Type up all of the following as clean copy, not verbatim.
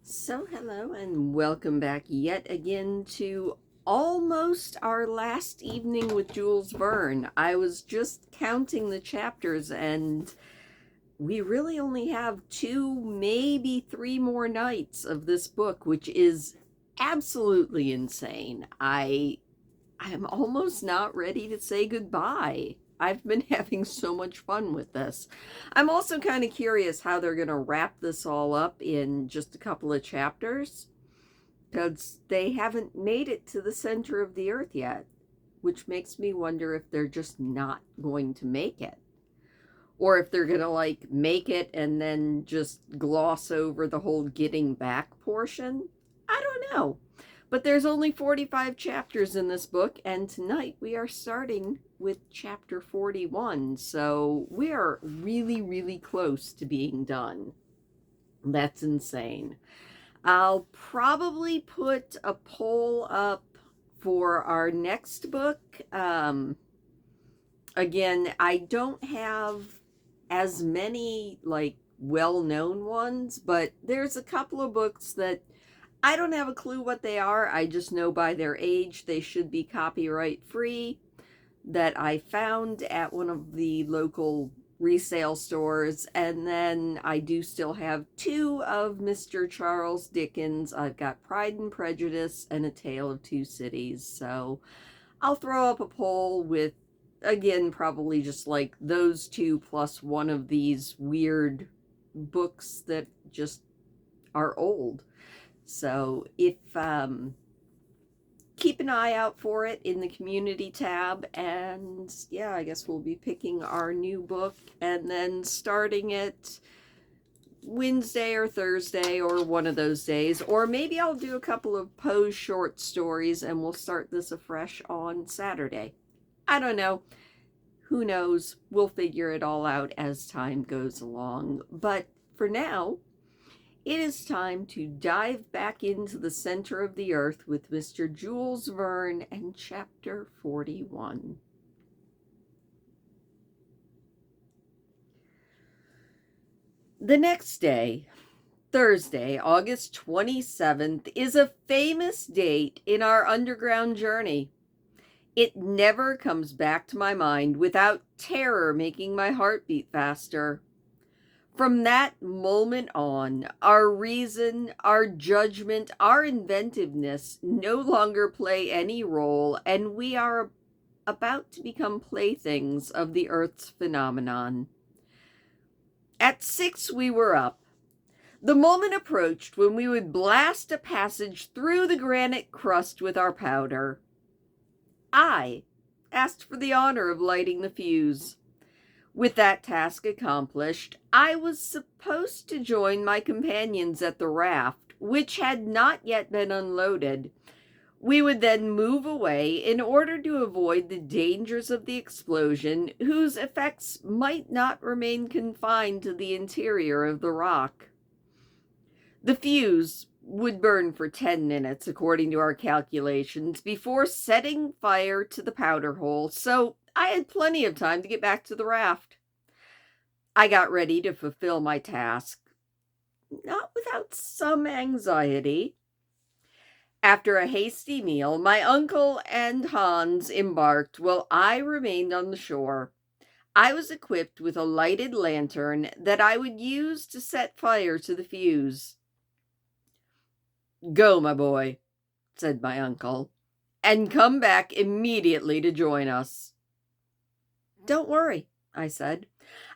So, hello and welcome back yet again to almost our last evening with Jules Verne. I was just counting the chapters and we really only have two, maybe three more nights of this book, which is absolutely insane. I'm almost not ready to say goodbye. I've been having so much fun with this. I'm also kind of curious how they're going to wrap this all up in just a couple of chapters because they haven't made it to the center of the earth yet, which makes me wonder if they're just not going to make it. Or if they're going to make it and then just gloss over the whole getting back portion. I don't know. But there's only 45 chapters in this book, and tonight we are starting with chapter 41. So we are really, really close to being done. That's insane. I'll probably put a poll up for our next book. Again, I don't have as many well-known ones, but there's a couple of books that I don't have a clue what they are. I just know by their age they should be copyright free, that I found at one of the local resale stores. And then I do still have two of Mr. Charles Dickens. I've got Pride and Prejudice and A Tale of Two Cities. So I'll throw up a poll with, again, probably just those two plus one of these weird books that just are old. So if keep an eye out for it in the community tab, and yeah, I guess we'll be picking our new book and then starting it Wednesday or Thursday or one of those days, or maybe I'll do a couple of Poe's short stories and we'll start this afresh on Saturday. I don't know. Who knows? We'll figure it all out as time goes along. But for now, it is time to dive back into the center of the earth with Mr. Jules Verne and chapter 41. The next day, Thursday, August 27th, is a famous date in our underground journey. It never comes back to my mind without terror making my heart beat faster. From that moment on, our reason, our judgment, our inventiveness no longer play any role, and we are about to become playthings of the Earth's phenomenon. At 6 we were up. The moment approached when we would blast a passage through the granite crust with our powder. I asked for the honor of lighting the fuse. With that task accomplished, I was supposed to join my companions at the raft, which had not yet been unloaded. We would then move away in order to avoid the dangers of the explosion, whose effects might not remain confined to the interior of the rock. The fuse would burn for 10 minutes, according to our calculations, before setting fire to the powder hole, so I had plenty of time to get back to the raft. I got ready to fulfill my task, not without some anxiety. After a hasty meal, my uncle and Hans embarked while I remained on the shore. I was equipped with a lighted lantern that I would use to set fire to the fuse. "Go, my boy," said my uncle, "and come back immediately to join us." "Don't worry," I said.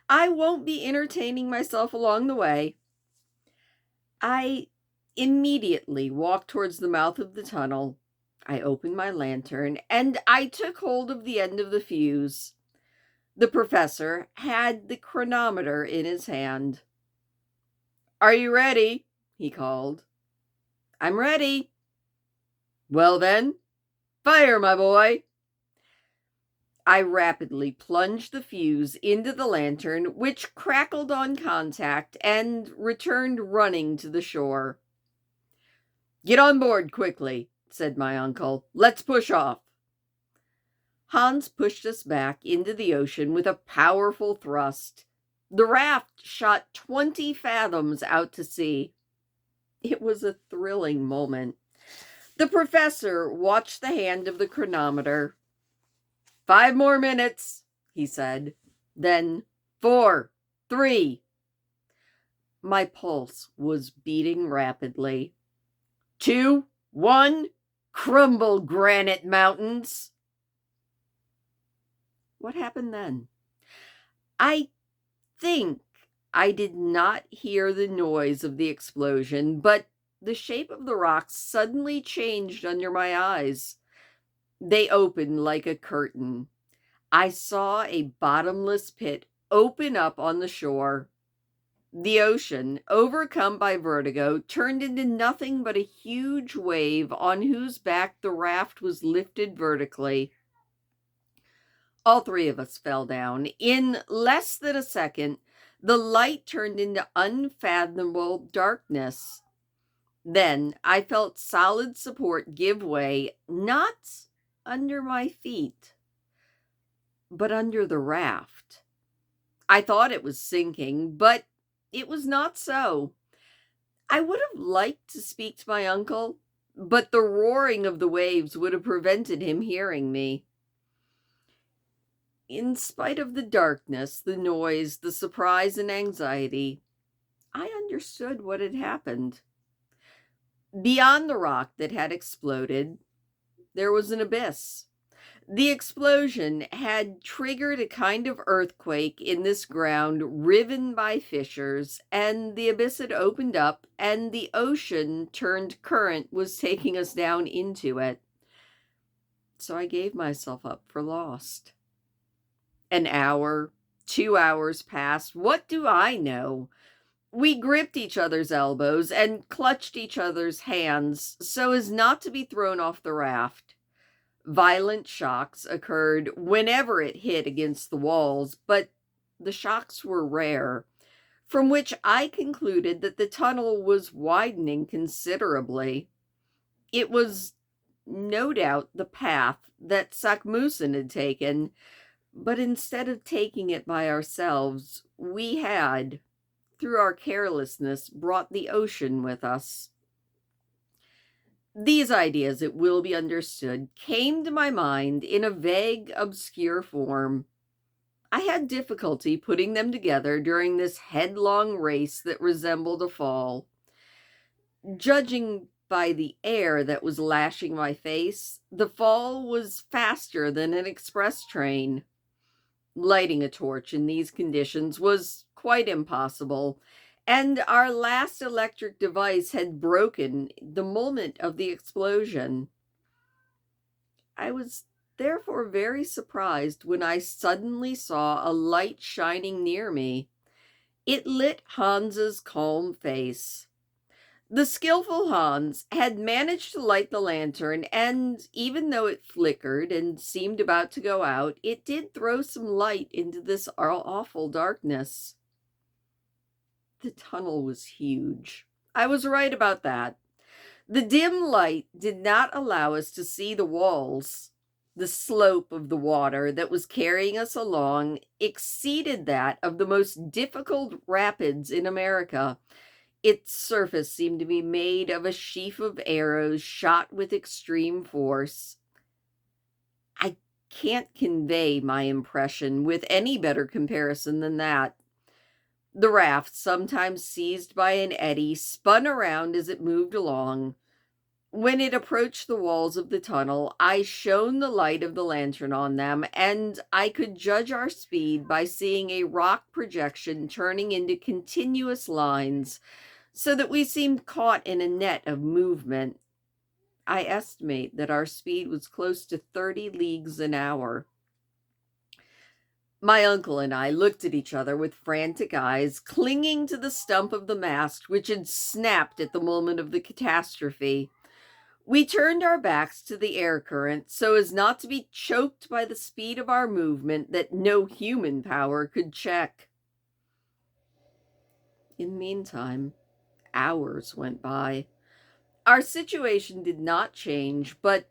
"I won't be entertaining myself along the way." I immediately walked towards the mouth of the tunnel. I opened my lantern, and I took hold of the end of the fuse. The professor had the chronometer in his hand. "Are you ready?" he called. "I'm ready." "Well then, fire, my boy." I rapidly plunged the fuse into the lantern, which crackled on contact and returned running to the shore. "Get on board quickly," said my uncle. "Let's push off." Hans pushed us back into the ocean with a powerful thrust. The raft shot 20 fathoms out to sea. It was a thrilling moment. The professor watched the hand of the chronometer. 5 more minutes, he said. Then 4, 3. My pulse was beating rapidly. 2, 1, crumble, granite mountains. What happened then? I think I did not hear the noise of the explosion, but the shape of the rocks suddenly changed under my eyes. They opened like a curtain. I saw a bottomless pit open up on the shore. The ocean, overcome by vertigo, turned into nothing but a huge wave on whose back the raft was lifted vertically. All 3 of us fell down. In less than a second, the light turned into unfathomable darkness. Then I felt solid support give way, not under my feet, but under the raft. I thought it was sinking, but it was not so. I would have liked to speak to my uncle, but the roaring of the waves would have prevented him hearing me. In spite of the darkness, the noise, the surprise, and anxiety, I understood what had happened. Beyond the rock that had exploded, there was an abyss. The explosion had triggered a kind of earthquake in this ground riven by fissures, and the abyss had opened up, and the ocean turned current was taking us down into it. So I gave myself up for lost. An hour, 2 hours passed. What do I know? We gripped each other's elbows and clutched each other's hands so as not to be thrown off the raft. Violent shocks occurred whenever it hit against the walls, but the shocks were rare, from which I concluded that the tunnel was widening considerably. It was no doubt the path that Sakmussen had taken, but instead of taking it by ourselves, we had, through our carelessness, brought the ocean with us. These ideas, it will be understood, came to my mind in a vague, obscure form. I had difficulty putting them together during this headlong race that resembled a fall. Judging by the air that was lashing my face, the fall was faster than an express train. Lighting a torch in these conditions was quite impossible, and our last electric device had broken the moment of the explosion. I was therefore very surprised when I suddenly saw a light shining near me. It lit Hans's calm face. The skillful Hans had managed to light the lantern, and even though it flickered and seemed about to go out, it did throw some light into this awful darkness. The tunnel was huge. I was right about that. The dim light did not allow us to see the walls. The slope of the water that was carrying us along exceeded that of the most difficult rapids in America. Its surface seemed to be made of a sheaf of arrows shot with extreme force. I can't convey my impression with any better comparison than that. The raft, sometimes seized by an eddy, spun around as it moved along. When it approached the walls of the tunnel, I shone the light of the lantern on them, and I could judge our speed by seeing a rock projection turning into continuous lines, so that we seemed caught in a net of movement. I estimate that our speed was close to 30 leagues an hour. My uncle and I looked at each other with frantic eyes, clinging to the stump of the mast, which had snapped at the moment of the catastrophe. We turned our backs to the air current so as not to be choked by the speed of our movement that no human power could check. In the meantime, hours went by. Our situation did not change, but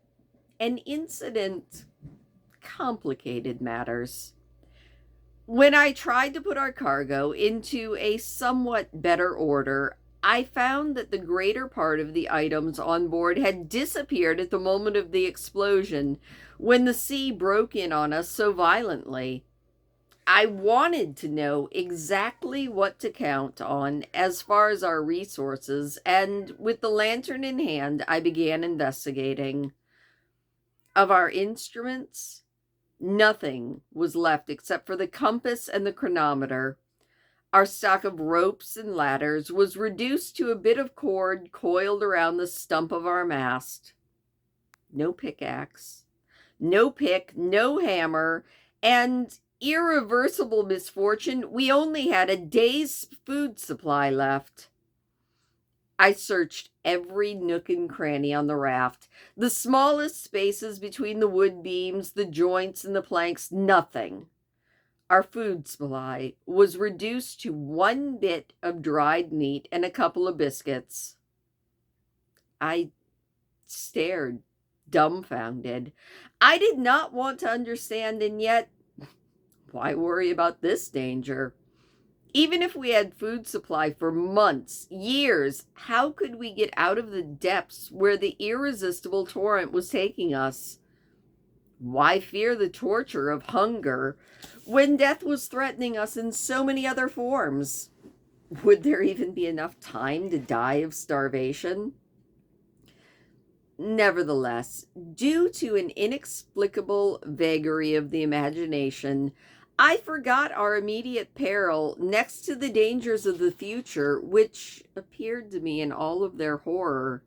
an incident complicated matters. When I tried to put our cargo into a somewhat better order, I found that the greater part of the items on board had disappeared at the moment of the explosion, when the sea broke in on us so violently. I wanted to know exactly what to count on as far as our resources, and with the lantern in hand, I began investigating. Of our instruments, nothing was left except for the compass and the chronometer. Our stock of ropes and ladders was reduced to a bit of cord coiled around the stump of our mast. No pickaxe, no pick, no hammer, and irreversible misfortune, we only had a day's food supply left. I searched every nook and cranny on the raft, the smallest spaces between the wood beams, the joints, and the planks, nothing. Our food supply was reduced to one bit of dried meat and a couple of biscuits. I stared, dumbfounded. I did not want to understand, and yet, why worry about this danger? Even if we had food supply for months, years, how could we get out of the depths where the irresistible torrent was taking us? Why fear the torture of hunger when death was threatening us in so many other forms? Would there even be enough time to die of starvation? Nevertheless, due to an inexplicable vagary of the imagination, I forgot our immediate peril next to the dangers of the future, which appeared to me in all of their horror.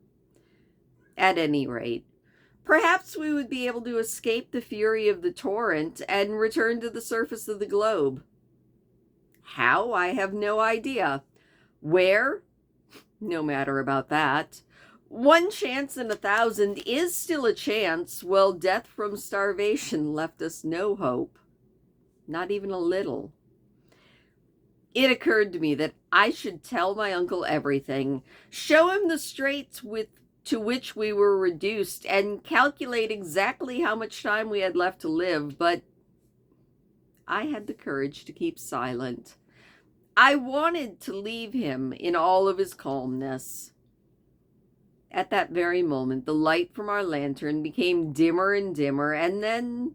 At any rate, perhaps we would be able to escape the fury of the torrent and return to the surface of the globe. How? I have no idea. Where? No matter about that. 1 chance in 1,000 is still a chance, while death from starvation left us no hope. Not even a little. It occurred to me that I should tell my uncle everything, show him the straits to which we were reduced, and calculate exactly how much time we had left to live, but I had the courage to keep silent. I wanted to leave him in all of his calmness. At that very moment, the light from our lantern became dimmer and dimmer, and then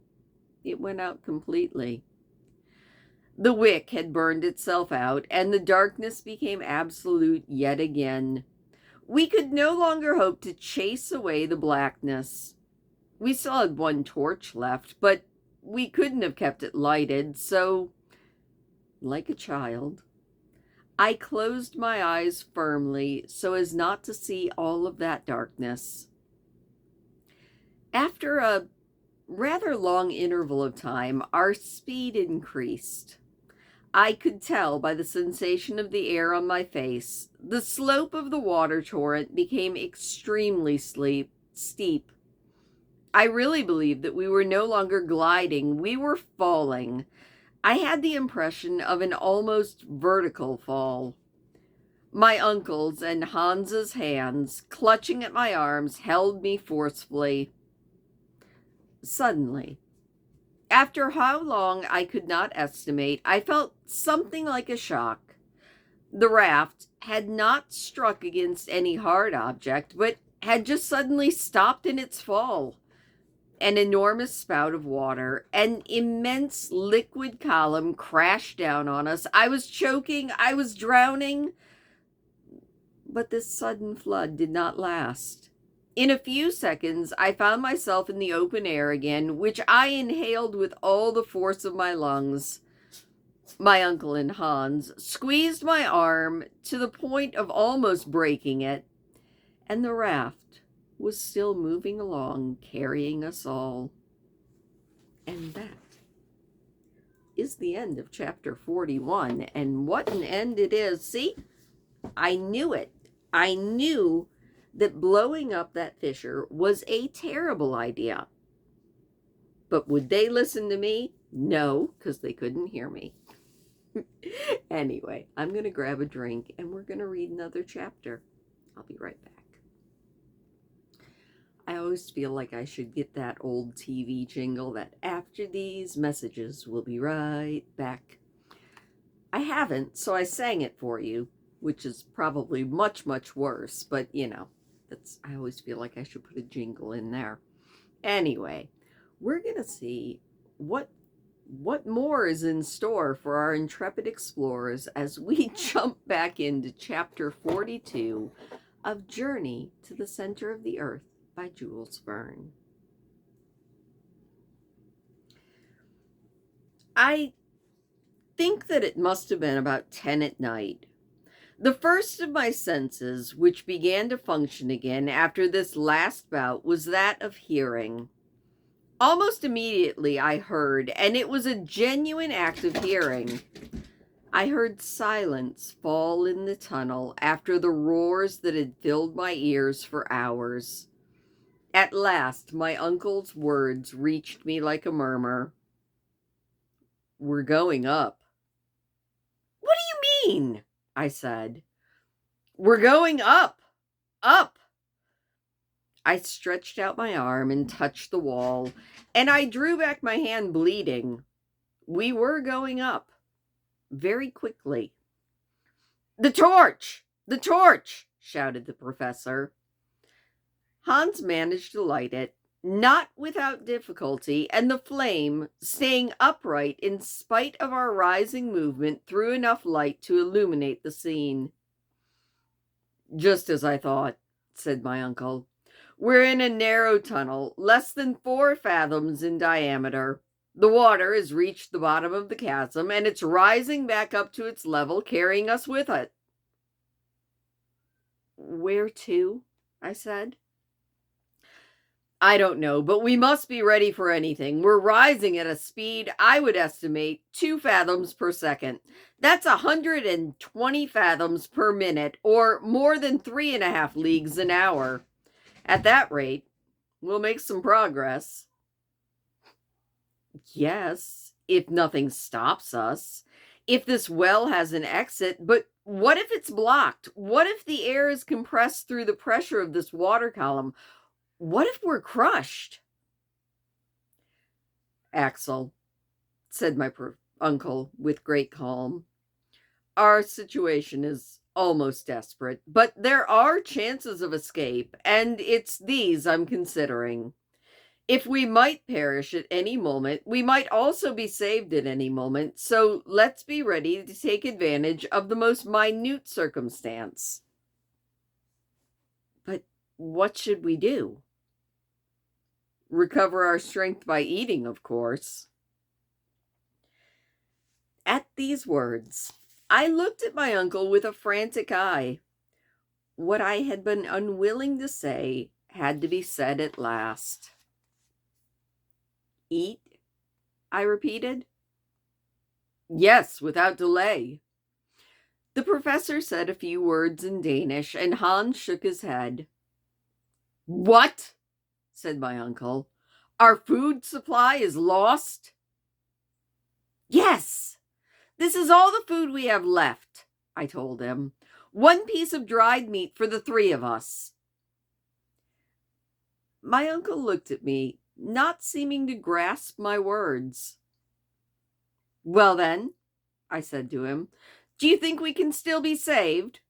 it went out completely. The wick had burned itself out, and the darkness became absolute yet again. We could no longer hope to chase away the blackness. We still had 1 torch left, but we couldn't have kept it lighted, so, like a child, I closed my eyes firmly so as not to see all of that darkness. After a rather long interval of time, our speed increased. I could tell by the sensation of the air on my face. The slope of the water torrent became extremely steep. I really believed that we were no longer gliding, we were falling. I had the impression of an almost vertical fall. My uncle's and Hans's hands, clutching at my arms, held me forcefully. Suddenly, after how long I could not estimate, I felt something like a shock. The raft had not struck against any hard object, but had just suddenly stopped in its fall. An enormous spout of water, an immense liquid column crashed down on us. I was choking, I was drowning. But this sudden flood did not last. In a few seconds, I found myself in the open air again, which I inhaled with all the force of my lungs. My uncle and Hans squeezed my arm to the point of almost breaking it, and the raft was still moving along, carrying us all. And that is the end of chapter 41. And what an end it is. See, I knew it. I knew that blowing up that fissure was a terrible idea. But would they listen to me? No, because they couldn't hear me. Anyway, I'm going to grab a drink and we're going to read another chapter. I'll be right back. I always feel like I should get that old TV jingle that after these messages, we'll be right back. I haven't, so I sang it for you. which is probably much, much worse. But, I always feel like I should put a jingle in there. Anyway, we're going to see what more is in store for our intrepid explorers as we jump back into chapter 42 of Journey to the Center of the Earth by Jules Verne. I think that it must have been about 10 at night. The first of my senses, which began to function again after this last bout, was that of hearing. Almost immediately I heard, and it was a genuine act of hearing. I heard silence fall in the tunnel after the roars that had filled my ears for hours. At last, my uncle's words reached me like a murmur. "We're going up." "What do you mean?" I said. "We're going up, up." I stretched out my arm and touched the wall, and I drew back my hand bleeding. We were going up, very quickly. "The torch! The torch!" shouted the professor. Hans managed to light it, not without difficulty, and the flame, staying upright in spite of our rising movement, threw enough light to illuminate the scene. "Just as I thought," said my uncle. "We're in a narrow tunnel, less than 4 fathoms in diameter. The water has reached the bottom of the chasm, and it's rising back up to its level, carrying us with it." "Where to?" I said. "I don't know, but we must be ready for anything. We're rising at a speed, I would estimate, 2 fathoms per second. That's 120 fathoms per minute, or more than 3.5 leagues an hour. At that rate, we'll make some progress." "Yes, if nothing stops us. If this well has an exit, but what if it's blocked? What if the air is compressed through the pressure of this water column? What if we're crushed?" "Axel," said my uncle with great calm, "our situation is almost desperate, but there are chances of escape, and it's these I'm considering. If we might perish at any moment, we might also be saved at any moment, so let's be ready to take advantage of the most minute circumstance." "But what should we do?" "Recover our strength by eating, of course." At these words, I looked at my uncle with a frantic eye. What I had been unwilling to say had to be said at last. "Eat?" I repeated. "Yes, without delay." The professor said a few words in Danish, and Hans shook his head. "What?" said my uncle. "Our food supply is lost?" "Yes, this is all the food we have left," I told him. "1 piece of dried meat for the 3 of us." My uncle looked at me, not seeming to grasp my words. "Well then," I said to him, "do you think we can still be saved?"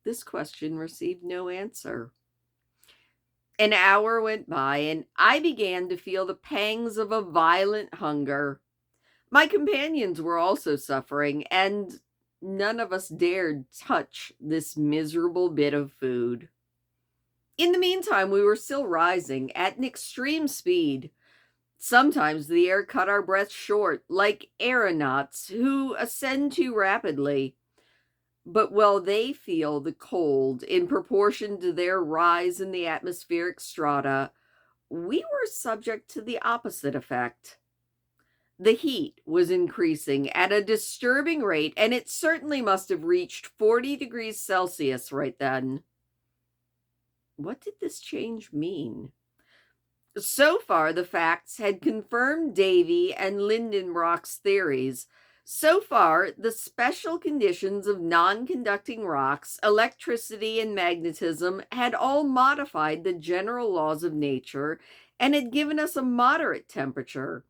This question received no answer. An hour went by, and I began to feel the pangs of a violent hunger. My companions were also suffering, and none of us dared touch this miserable bit of food. In the meantime, we were still rising at an extreme speed. Sometimes the air cut our breath short, like aeronauts who ascend too rapidly. But while they feel the cold in proportion to their rise in the atmospheric strata, we were subject to the opposite effect. The heat was increasing at a disturbing rate, and it certainly must have reached 40 degrees Celsius right then. What did this change mean? So far, the facts had confirmed Davy and Lindenbrock's theories. So far, the special conditions of non-conducting rocks, electricity, and magnetism had all modified the general laws of nature and had given us a moderate temperature.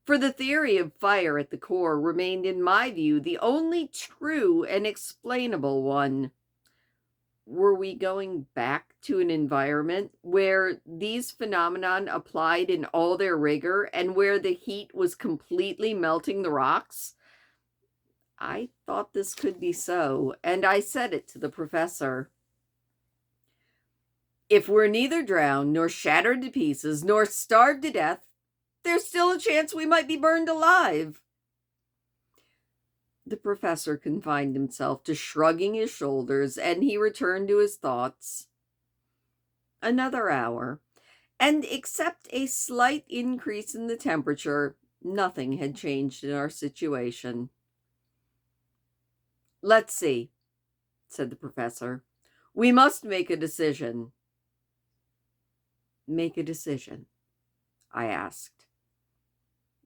For the theory of fire at the core remained, in my view, the only true and explainable one. Were we going back to an environment where these phenomenon applied in all their rigor and where the heat was completely melting the rocks? I thought this could be so, and I said it to the professor. If we're neither drowned, nor shattered to pieces, nor starved to death, there's still a chance we might be burned alive. The professor confined himself to shrugging his shoulders, and he returned to his thoughts. Another hour, and except a slight increase in the temperature, nothing had changed in our situation. Let's see, said the professor. We must make a decision. Make a decision? I asked.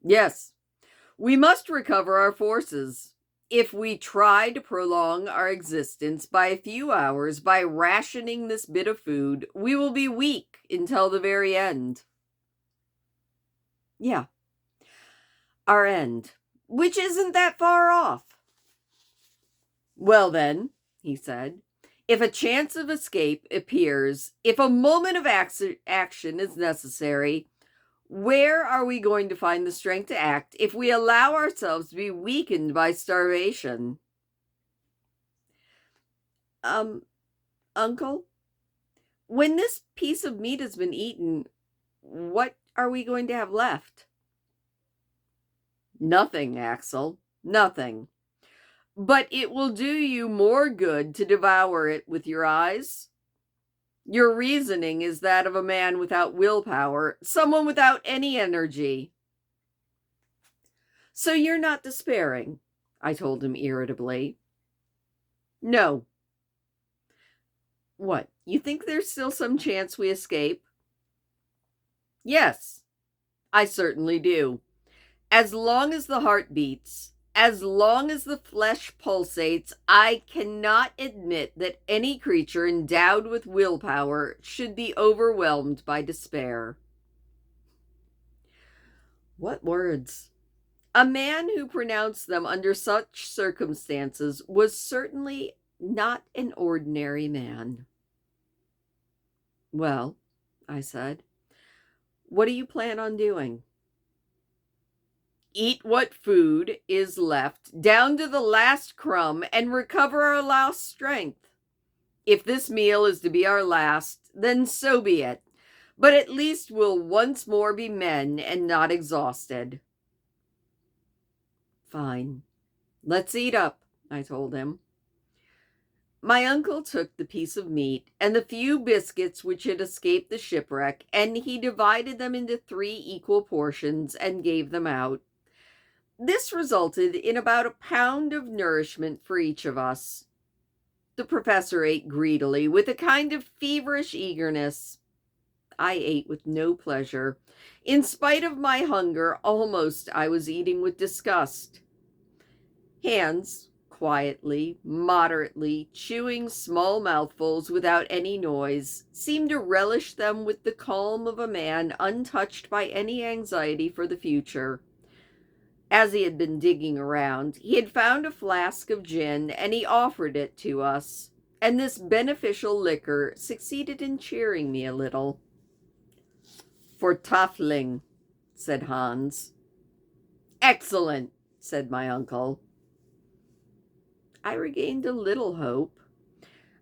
Yes, we must recover our forces. If we try to prolong our existence by a few hours by rationing this bit of food, we will be weak until the very end. Yeah, our end, which isn't that far off. Well then, he said, if a chance of escape appears, if a moment of action is necessary, where are we going to find the strength to act if we allow ourselves to be weakened by starvation? Uncle, when this piece of meat has been eaten, what are we going to have left? Nothing, Axel, nothing. But it will do you more good to devour it with your eyes. Your reasoning is that of a man without willpower, someone without any energy. So you're not despairing, I told him irritably. No. What, you think there's still some chance we escape? Yes, I certainly do. As long as the heart beats, as long as the flesh pulsates, I cannot admit that any creature endowed with willpower should be overwhelmed by despair. What words! A man who pronounced them under such circumstances was certainly not an ordinary man. Well, I said, what do you plan on doing? Eat what food is left, down to the last crumb, and recover our lost strength. If this meal is to be our last, then so be it. But at least we'll once more be men and not exhausted. Fine. Let's eat up, I told him. My uncle took the piece of meat and the few biscuits which had escaped the shipwreck, and he divided them into 3 equal portions and gave them out. This resulted in about a pound of nourishment for each of us. The professor ate greedily, with a kind of feverish eagerness. I ate with no pleasure. In spite of my hunger, almost I was eating with disgust. Hans, quietly, moderately, chewing small mouthfuls without any noise, seemed to relish them with the calm of a man untouched by any anxiety for the future. As he had been digging around, he had found a flask of gin, and he offered it to us, and this beneficial liquor succeeded in cheering me a little. "Fortaffling," said Hans. "Excellent," said my uncle. I regained a little hope,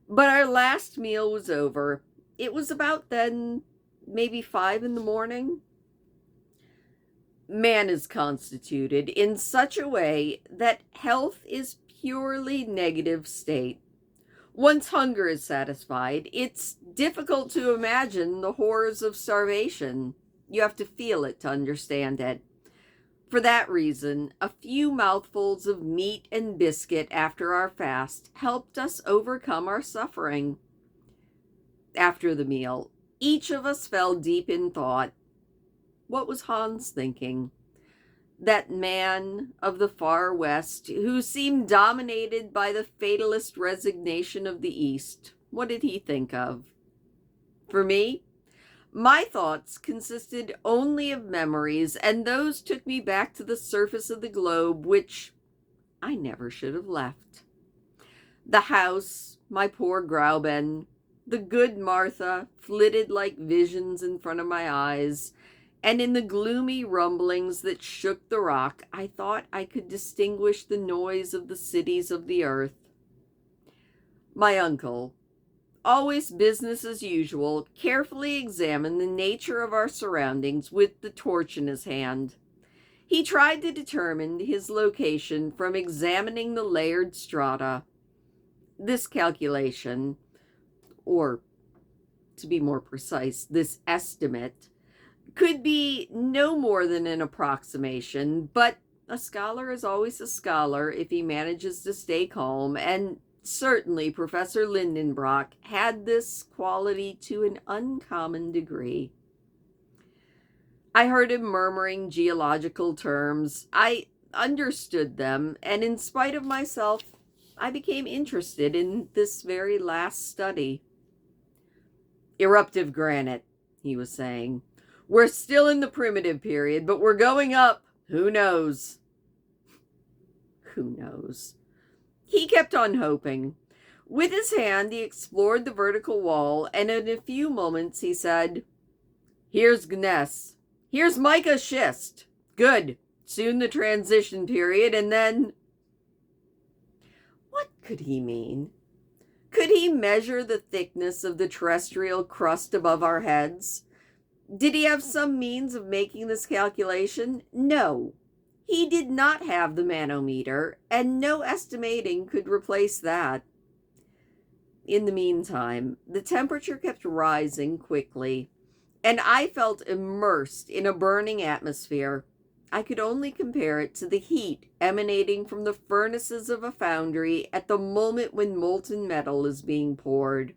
but our last meal was over. It was about then, maybe 5 in the morning. Man is constituted in such a way that health is purely negative state. Once hunger is satisfied, it's difficult to imagine the horrors of starvation. You have to feel it to understand it. For that reason, a few mouthfuls of meat and biscuit after our fast helped us overcome our suffering. After the meal, each of us fell deep in thought. What was Hans thinking? That man of the far West, who seemed dominated by the fatalist resignation of the East, what did he think of? For me, My thoughts consisted only of memories, and those took me back to the surface of the globe, which I never should have left. The house, my poor Grauben, the good Martha flitted like visions in front of my eyes, and in the gloomy rumblings that shook the rock, I thought I could distinguish the noise of the cities of the earth. My uncle, always business as usual, carefully examined the nature of our surroundings with the torch in his hand. He tried to determine his location from examining the layered strata. This calculation, or to be more precise, this estimate, could be no more than an approximation, but a scholar is always a scholar if he manages to stay calm, and certainly Professor Lindenbrock had this quality to an uncommon degree. I heard him murmuring geological terms. I understood them, and in spite of myself, I became interested in this very last study. Eruptive granite, he was saying. We're still in the primitive period, but we're going up. Who knows? Who knows? He kept on hoping. With his hand, he explored the vertical wall, and in a few moments he said, "Here's gneiss. Here's mica schist. Good. Soon the transition period, and then..." What could he mean? Could he measure the thickness of the terrestrial crust above our heads? Did he have some means of making this calculation? No. He did not have the manometer, and no estimating could replace that. In the meantime, the temperature kept rising quickly, and I felt immersed in a burning atmosphere. I could only compare it to the heat emanating from the furnaces of a foundry at the moment when molten metal is being poured.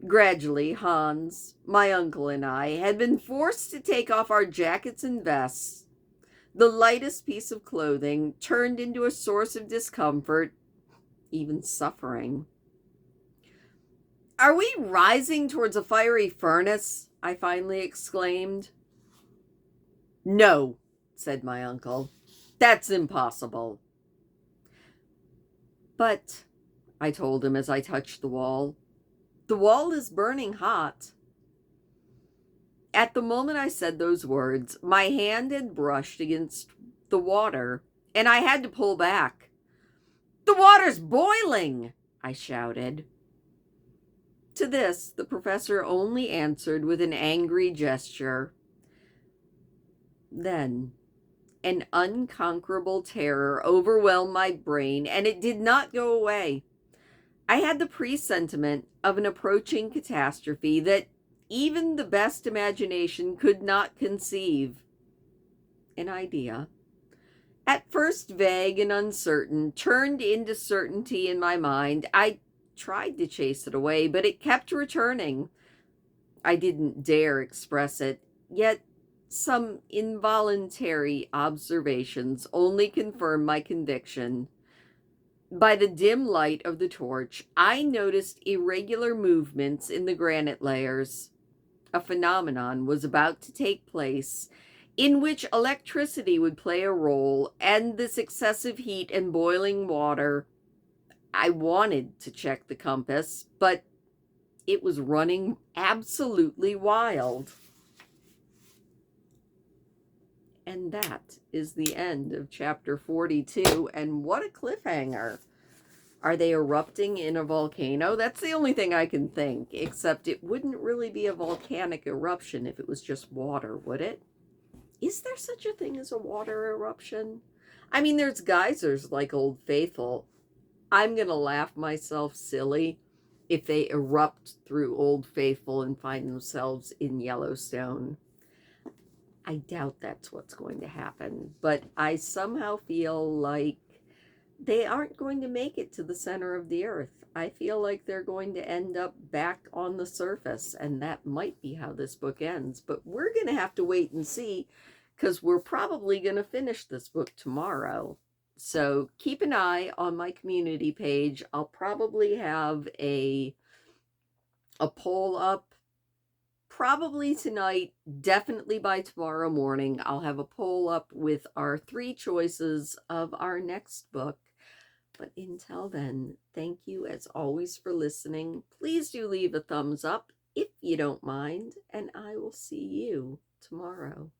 Gradually, Hans, my uncle, and I had been forced to take off our jackets and vests. The lightest piece of clothing turned into a source of discomfort, even suffering. "Are we rising towards a fiery furnace?" I finally exclaimed. "No," said my uncle. "That's impossible." "But," I told him as I touched the wall is burning hot." At the moment I said those words, my hand had brushed against the water, and I had to pull back. "The water's boiling!" I shouted. To this, the professor only answered with an angry gesture. Then, an unconquerable terror overwhelmed my brain, and it did not go away. I had the presentiment of an approaching catastrophe that even the best imagination could not conceive. An idea, at first vague and uncertain, turned into certainty in my mind. I tried to chase it away, but it kept returning. I didn't dare express it, yet some involuntary observations only confirmed my conviction. By the dim light of the torch, I noticed irregular movements in the granite layers. A phenomenon was about to take place in which electricity would play a role, and this excessive heat and boiling water. I wanted to check the compass, but it was running absolutely wild. And that is the end of chapter 42. And what a cliffhanger. Are they erupting in a volcano? That's the only thing I can think, except it wouldn't really be a volcanic eruption if it was just water, would it? Is there such a thing as a water eruption? I mean, there's geysers like Old Faithful. I'm going to laugh myself silly if they erupt through Old Faithful and find themselves in Yellowstone. I doubt that's what's going to happen, but I somehow feel like they aren't going to make it to the center of the earth. I feel like they're going to end up back on the surface, and that might be how this book ends. But we're going to have to wait and see, because we're probably going to finish this book tomorrow. So keep an eye on my community page. I'll probably have a poll up probably tonight, definitely by tomorrow morning, I'll have a poll up with our 3 choices of our next book. But until then, thank you as always for listening. Please do leave a thumbs up if you don't mind, and I will see you tomorrow.